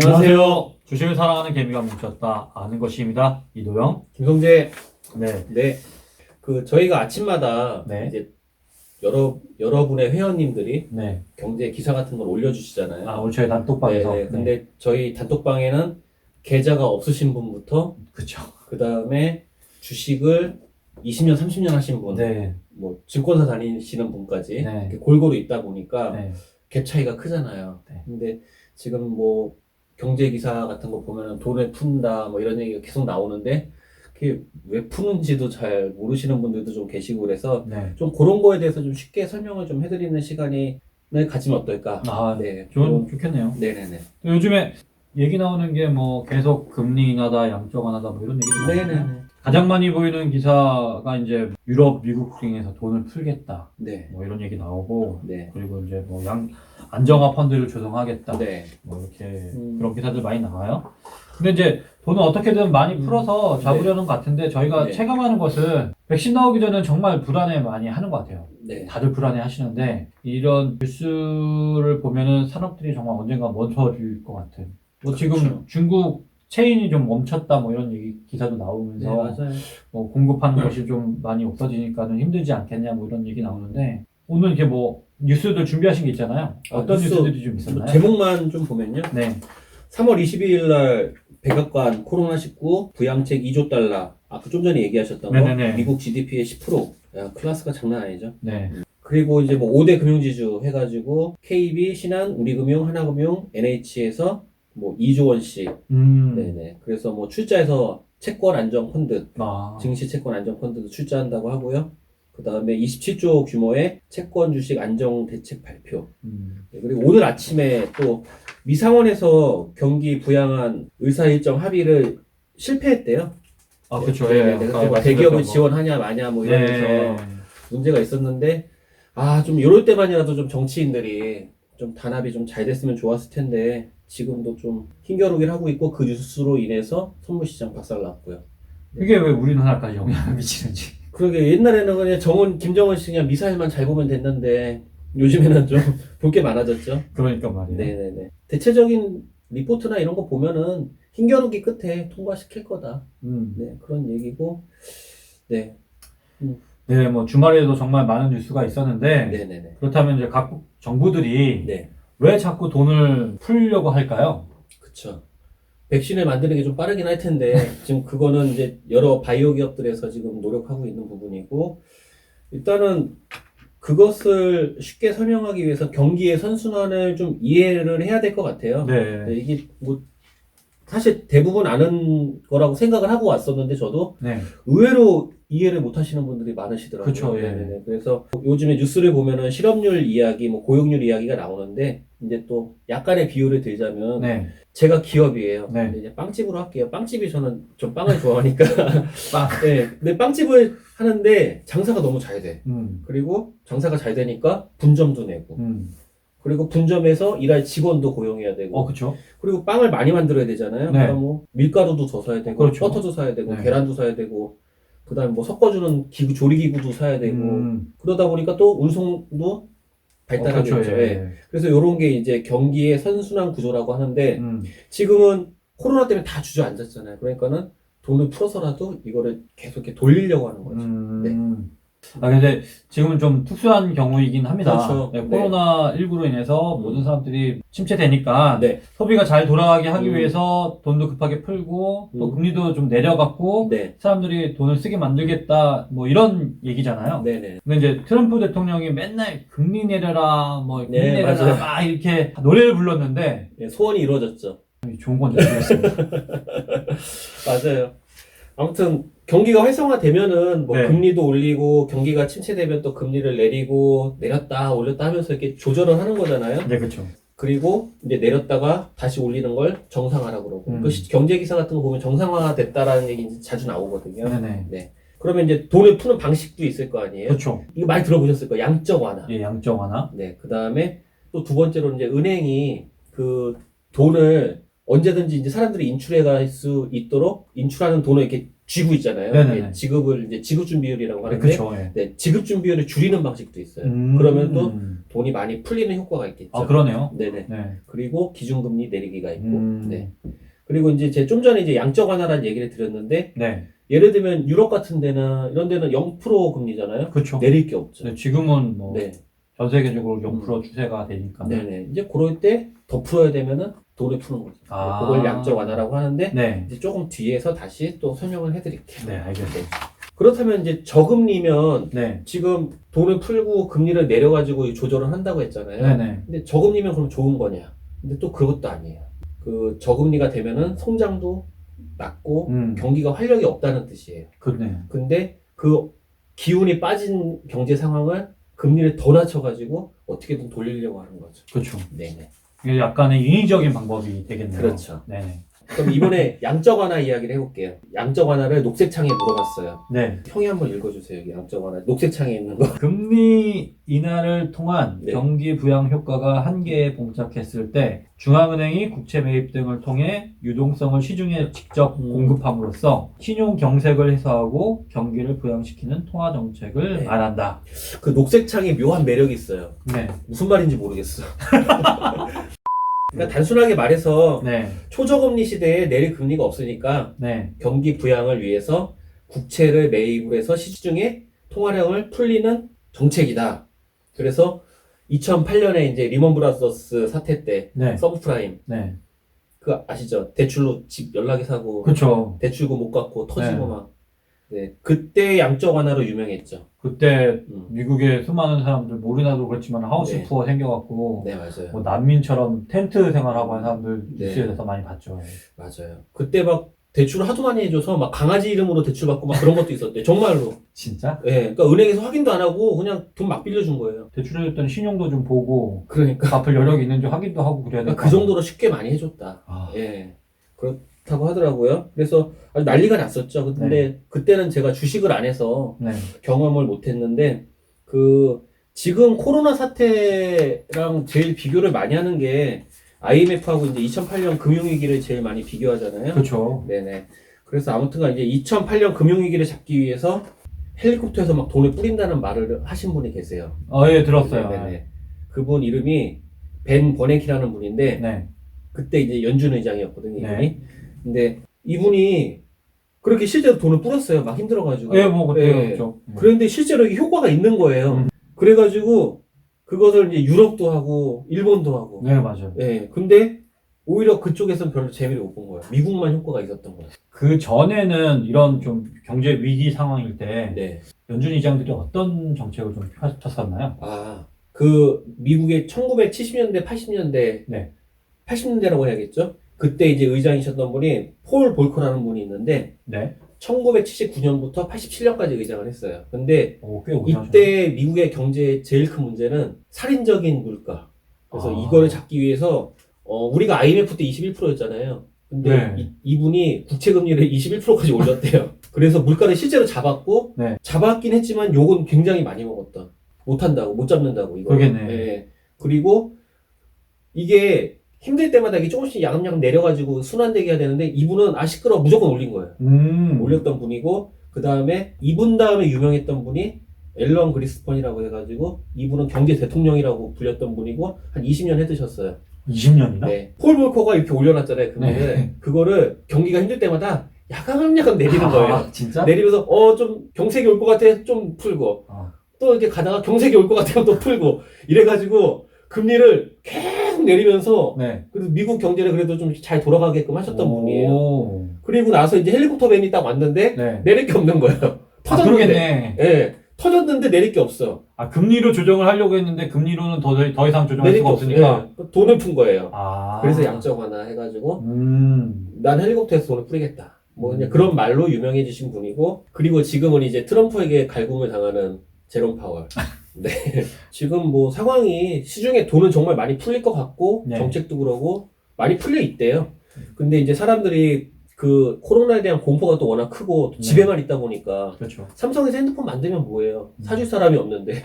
안녕하세요. 주식을 사랑하는 개미가 뭉쳤다 아는 것입니다. 이도영. 김성재. 네. 네. 저희가 아침마다 네. 이제 여러분의 회원님들이 네. 경제 기사 같은 걸 올려주시잖아요. 오늘 저희 단톡방에서. 네. 근데 저희 단톡방에는 계좌가 없으신 분부터 그쵸. 그 다음에 주식을 20년, 30년 하신 분, 네. 뭐 증권사 다니시는 분까지 네. 이렇게 골고루 있다 보니까 네. 갭 차이가 크잖아요. 네. 근데 지금 뭐 경제 기사 같은 거 보면은 돈을 푼다 뭐 이런 얘기가 계속 나오는데 그게 왜 푸는지도 잘 모르시는 분들도 좀 계시고 그래서 네. 좀 그런 거에 대해서 좀 쉽게 설명을 좀 해드리는 시간을 가지면 어떨까? 네. 그런- 좋겠네요. 네네네. 요즘에 얘기 나오는 게 뭐 계속 금리 인하다, 양적 완화다 뭐 이런 얘기도 나오고. 네네네. 가장 많이 보이는 기사가 이제 유럽, 미국 등에서 돈을 풀겠다. 네. 뭐 이런 얘기 나오고. 네. 그리고 이제 뭐 안정화 펀드를 조성하겠다. 네. 뭐 이렇게 음. 그런 기사들 많이 나와요. 근데 이제 돈을 어떻게든 많이 풀어서 잡으려는 것 같은데 저희가 네. 체감하는 것은 백신 나오기 전에는 정말 불안해 많이 하는 것 같아요. 네. 다들 불안해 하시는데 이런 뉴스를 보면은 산업들이 정말 언젠가 멈춰질 것 같은. 뭐 지금 그렇죠. 중국 체인이 좀 멈췄다 뭐 이런 기사도 네, 나오면서 맞아요. 뭐 공급하는 것이 좀 많이 없어지니까는 힘들지 않겠냐 뭐 이런 얘기 나오는데 오늘 이렇게 뭐 뉴스들 준비하신 게 있잖아요. 어떤 뉴스 뉴스들이 좀 뭐 있었나요? 제목만 좀 보면요. 네. 3월 22일 날 백악관 코로나19 부양책 2조 달러. 좀 전에 얘기하셨던 거. 네네네. 미국 GDP의 10%. 야, 클래스가 장난 아니죠. 네. 그리고 이제 뭐 5대 금융지주 해가지고 KB, 신한, 우리금융, 하나금융, NH에서 뭐 2조 원씩. 네네. 그래서 뭐 출자해서 채권 안정 펀드, 증시 채권 안정 펀드도 출자한다고 하고요. 그 다음에 27조 규모의 채권 주식 안정 대책 발표. 네, 그리고 오늘 아침에 또 미상원에서 경기 부양안 의사 일정 합의를 실패했대요. 그렇죠. 네, 예. 네, 아까 그래서 말씀드렸던 대기업을 거. 지원하냐 마냐 뭐 이러면서 네. 문제가 있었는데 좀 이럴 때만이라도 좀 정치인들이 좀 단합이 좀 잘 됐으면 좋았을 텐데 지금도 좀 힘겨루기를 하고 있고 그 뉴스로 인해서 선물시장 박살났고요. 이게 왜 우리나라까지 영향을 미치는지. 그러게 옛날에는 그냥 김정은 씨 그냥 미사일만 잘 보면 됐는데 요즘에는 좀 볼 게 많아졌죠. 그러니까 말이에요. 네네네. 대체적인 리포트나 이런 거 보면은 힘겨루기 끝에 통과시킬 거다. 네, 그런 얘기고. 네. 네, 뭐 주말에도 정말 많은 뉴스가 있었는데 네네네. 그렇다면 이제 각국 정부들이 네. 왜 자꾸 돈을 풀려고 할까요? 그쵸. 백신을 만드는 게 좀 빠르긴 할 텐데, 지금 그거는 이제 여러 바이오 기업들에서 지금 노력하고 있는 부분이고, 일단은 그것을 쉽게 설명하기 위해서 경기의 선순환을 좀 이해를 해야 될 것 같아요. 네. 네, 이게 뭐, 사실 대부분 아는 거라고 생각을 하고 왔었는데, 저도 네. 의외로 이해를 못 하시는 분들이 많으시더라고요. 그쵸, 예. 네네네. 그래서 요즘에 뉴스를 보면은 실업률 이야기, 뭐 고용률 이야기가 나오는데, 이제 또 약간의 비유를 들자면, 네. 제가 기업이에요. 네. 근데 이제 빵집으로 할게요. 빵집이 저는 좀 빵을 좋아하니까. 빵. 네. 근데 빵집을 하는데 장사가 너무 잘 돼. 음. 그리고 장사가 잘 되니까 분점도 내고. 그리고 분점에서 일할 직원도 고용해야 되고. 그쵸. 그리고 빵을 많이 만들어야 되잖아요. 네. 그러니까 뭐 밀가루도 더 사야 되고, 그렇죠. 버터도 사야 되고, 네. 계란도 사야 되고, 그 다음에 뭐 섞어주는 조리기구도 사야 되고. 그러다 보니까 또 운송도 발달하겠죠. 그렇죠. 예. 그래서 이런 게 이제 경기의 선순환 구조라고 하는데 지금은 코로나 때문에 다 주저앉았잖아요. 그러니까는 돈을 풀어서라도 이거를 계속 이렇게 돌리려고 하는 거죠. 네. 근데 지금은 좀 특수한 경우이긴 합니다. 그렇죠. 네, 네. 코로나19로 인해서 모든 사람들이 침체되니까 네. 소비가 잘 돌아가게 하기 위해서 돈도 급하게 풀고 또 금리도 좀 내려갔고 네. 사람들이 돈을 쓰게 만들겠다 뭐 이런 얘기잖아요. 네네. 근데 이제 트럼프 대통령이 맨날 금리 내려라 뭐 금리 네, 내려라 맞아요. 막 이렇게 노래를 불렀는데 네, 소원이 이루어졌죠. 좋은 건지 모르겠습니다. 맞아요. 아무튼 경기가 활성화되면은 뭐 네. 금리도 올리고 경기가 침체되면 또 금리를 내리고 내렸다 올렸다 하면서 이렇게 조절을 하는 거잖아요. 네, 그렇죠. 그리고 이제 내렸다가 다시 올리는 걸 정상화라고 그러고 그 경제 기사 같은 거 보면 정상화 됐다라는 얘기 자주 나오거든요. 네네. 네. 그러면 이제 돈을 푸는 방식도 있을 거 아니에요. 그렇죠. 이거 많이 들어보셨을 거예요. 양적 완화. 예, 양적 완화. 네. 그 다음에 또 두 번째로 이제 은행이 그 돈을 언제든지 이제 사람들이 인출해 갈 수 있도록 인출하는 돈을 이렇게 쥐고 있잖아요. 네네네. 이게 지급을 이제 지급 준비율이라고 하는데 그렇죠. 예. 네, 지급 준비율을 줄이는 방식도 있어요. 그러면 또 돈이 많이 풀리는 효과가 있겠죠. 아, 그러네요. 네네. 네. 그리고 기준금리 내리기가 있고, 네. 그리고 이제 제가 좀 전에 이제 양적 완화라는 얘기를 드렸는데, 네. 예를 들면 유럽 같은 데는 이런 데는 0% 금리잖아요. 그렇죠. 내릴 게 없죠. 네, 지금은 뭐 네. 전 세계적으로 0% 추세가 되니까. 네네. 이제 그럴 때 더 풀어야 되면은 돈을 푸는 거죠. 아. 그걸 양적 완화라고 하는데, 네. 이제 조금 뒤에서 다시 또 설명을 해드릴게요. 네, 알겠습니다. 그렇다면 이제 저금리면 네. 지금 돈을 풀고 금리를 내려가지고 조절을 한다고 했잖아요. 네네. 근데 저금리면 그럼 좋은 거냐? 근데 또 그것도 아니에요. 그 저금리가 되면은 성장도 낮고 경기가 활력이 없다는 뜻이에요. 그네. 근데 그 기운이 빠진 경제 상황을 금리를 더 낮춰가지고 어떻게든 돌리려고 하는 거죠. 그렇죠. 네네. 이게 약간의 인위적인 방법이 되겠네요. 그렇죠. 네네. 그럼 이번에 양적 완화 이야기를 해볼게요. 양적 완화를 녹색 창에 물어봤어요. 네. 형이 한번 읽어주세요. 여기 양적 완화 녹색 창에 있는 거. 금리 인하를 통한 네. 경기 부양 효과가 한계에 봉착했을 때 중앙은행이 국채 매입 등을 통해 유동성을 시중에 직접 공급함으로써 신용 경색을 해소하고 경기를 부양시키는 통화 정책을 네. 말한다. 그 녹색 창에 묘한 매력이 있어요. 네. 무슨 말인지 모르겠어. 그러니까 단순하게 말해서 네. 초저금리 시대에 내릴 금리가 없으니까 네. 경기 부양을 위해서 국채를 매입을 해서 시중에 통화량을 풀리는 정책이다. 그래서 2008년에 이제 리먼 브라더스 사태 때 네. 서브프라임 네. 그 아시죠? 대출로 집 연락이 사고 그렇죠. 대출금 못 갚고 터지고 네. 막. 네. 그때 양적 완화로 유명했죠. 그때 미국의 수많은 사람들 몰이나도 그렇지만 하우스 네. 투어 생겨갖고 네, 맞아요. 뭐 난민처럼 텐트 생활하고 하는 사람들 네. 뉴스에서 많이 봤죠. 맞아요. 그때 막 대출을 하도 많이 해줘서 막 강아지 이름으로 대출 받고 막 그런 것도 있었대. 정말로. 진짜? 예. 그러니까 은행에서 확인도 안 하고 그냥 돈 막 빌려준 거예요. 대출해줬더니 신용도 좀 보고 그러니까. 갚을 여력이 있는지 확인도 하고 그래야 그러니까 될까? 그 정도로 쉽게 많이 해줬다. 아, 예. 그렇다고 하더라고요. 그래서 아주 난리가 났었죠. 근데 그때는 제가 주식을 안 해서 네. 경험을 못 했는데, 지금 코로나 사태랑 제일 비교를 많이 하는 게 IMF하고 이제 2008년 금융위기를 제일 많이 비교하잖아요. 그렇죠. 네네. 그래서 아무튼간 이제 2008년 금융위기를 잡기 위해서 헬리콥터에서 막 돈을 뿌린다는 말을 하신 분이 계세요. 예, 들었어요. 네네. 그분 이름이 벤 버네키라는 분인데, 네. 그때 이제 연준 의장이었거든요, 이분이. 네. 근데 이분이 그렇게 실제로 돈을 뿌렸어요. 막 힘들어가지고. 예, 뭐 그때 예. 그렇죠. 그런데 실제로 이게 효과가 있는 거예요. 그래가지고 그것을 이제 유럽도 하고 일본도 하고. 네, 맞아요. 예. 근데 오히려 그쪽에서는 별로 재미를 못 본 거예요. 미국만 효과가 있었던 거예요. 그 전에는 이런 좀 경제 위기 상황일 때 네. 연준 의장들이 어떤 정책을 좀 펼쳤었나요? 미국의 1970년대, 80년대, 네. 80년대라고 해야겠죠? 그때 이제 의장이셨던 분이 폴 볼커라는 분이 있는데, 네. 1979년부터 87년까지 의장을 했어요. 근데 꽤 오래 하셨네. 이때 미국의 경제의 제일 큰 문제는 살인적인 물가. 그래서 이거를 잡기 위해서 우리가 IMF 때 21%였잖아요. 근데 네. 이분이 국채 금리를 21%까지 올렸대요. 그래서 물가를 실제로 잡았고 네. 잡았긴 했지만 욕은 굉장히 많이 먹었던. 못한다고, 못 잡는다고 이거. 그러겠네. 예. 그리고 이게 힘들 때마다 이게 조금씩 야금야금 내려가지고 순환되게 해야 되는데 이분은 시끄러워 무조건 올린 거예요. 올렸던 분이고, 그 다음에 이분 다음에 유명했던 분이 앨런 그리스펀이라고 해가지고 이분은 경제 대통령이라고 불렸던 분이고 한 20년 해드셨어요. 20년이나? 네. 폴 볼커가 이렇게 올려놨잖아요. 금리를. 네. 그거를 경기가 힘들 때마다 야금야금 내리는 거예요. 진짜? 내리면서 좀 경색이 올 것 같아 좀 풀고 또 이렇게 가다가 경색이 올 것 같아요 또 풀고 이래가지고 금리를 계속 내리면서 네. 그래서 미국 경제를 그래도 좀 잘 돌아가게끔 하셨던 분이에요. 오. 그리고 나서 이제 헬리콥터 밴이 딱 왔는데 네. 내릴 게 없는 거예요. 터졌는데. 그러겠네. 예. 터졌는데 내릴 게 없어. 금리로 조정을 하려고 했는데 금리로는 더 이상 조정할 내릴 수가 게 없으니까. 예. 돈을 푼 거예요. 그래서 그래서 양적 완화 해가지고 난 헬리콥터에서 돈을 뿌리겠다. 뭐 이제 그런 말로 유명해지신 분이고, 그리고 지금은 이제 트럼프에게 갈굼을 당하는 제롬 파월. 네. 지금 뭐 상황이 시중에 돈은 정말 많이 풀릴 것 같고 네. 정책도 그러고 많이 풀려 있대요. 근데 이제 사람들이 그 코로나에 대한 공포가 또 워낙 크고 또 집에만 있다 보니까 그렇죠. 삼성에서 핸드폰 만들면 뭐예요? 사줄 사람이 없는데.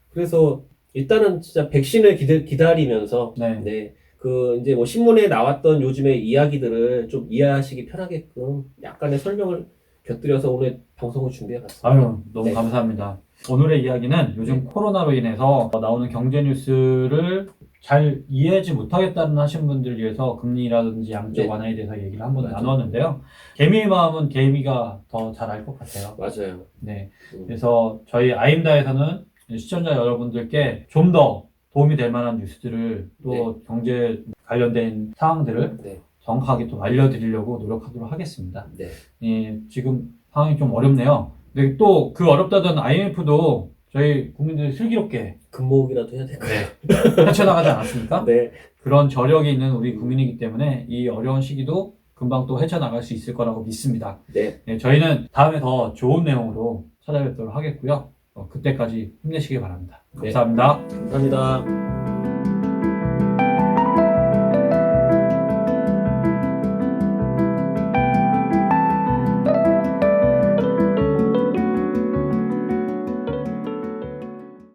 그래서 일단은 진짜 백신을 기다리면서 네. 그 이제 뭐 신문에 나왔던 요즘의 이야기들을 좀 이해하시기 편하게끔 약간의 설명을 곁들여서 오늘 방송을 준비해봤습니다. 아유, 너무 네. 감사합니다. 오늘의 이야기는 요즘 네. 코로나로 인해서 나오는 경제 뉴스를 잘 이해하지 못하겠다는 하신 분들을 위해서 금리라든지 양적 네. 완화에 대해서 얘기를 한번 맞아요. 나눴는데요. 개미의 마음은 개미가 더 잘 알 것 같아요. 맞아요. 네. 그래서 저희 아임다에서는 시청자 여러분들께 좀 더 도움이 될 만한 뉴스들을 또 경제 관련된 사항들을 네. 정확하게 좀 알려드리려고 노력하도록 하겠습니다. 네. 예, 지금 상황이 좀 어렵네요. 근데 또 그 어렵다던 IMF도 저희 국민들이 슬기롭게 금목이라도 해야 될까요? 헤쳐나가지 않았습니까? 네. 그런 저력이 있는 우리 국민이기 때문에 이 어려운 시기도 금방 또 헤쳐나갈 수 있을 거라고 믿습니다. 네. 예, 저희는 다음에 더 좋은 내용으로 찾아뵙도록 하겠고요. 그때까지 힘내시기 바랍니다. 네. 감사합니다. 감사합니다.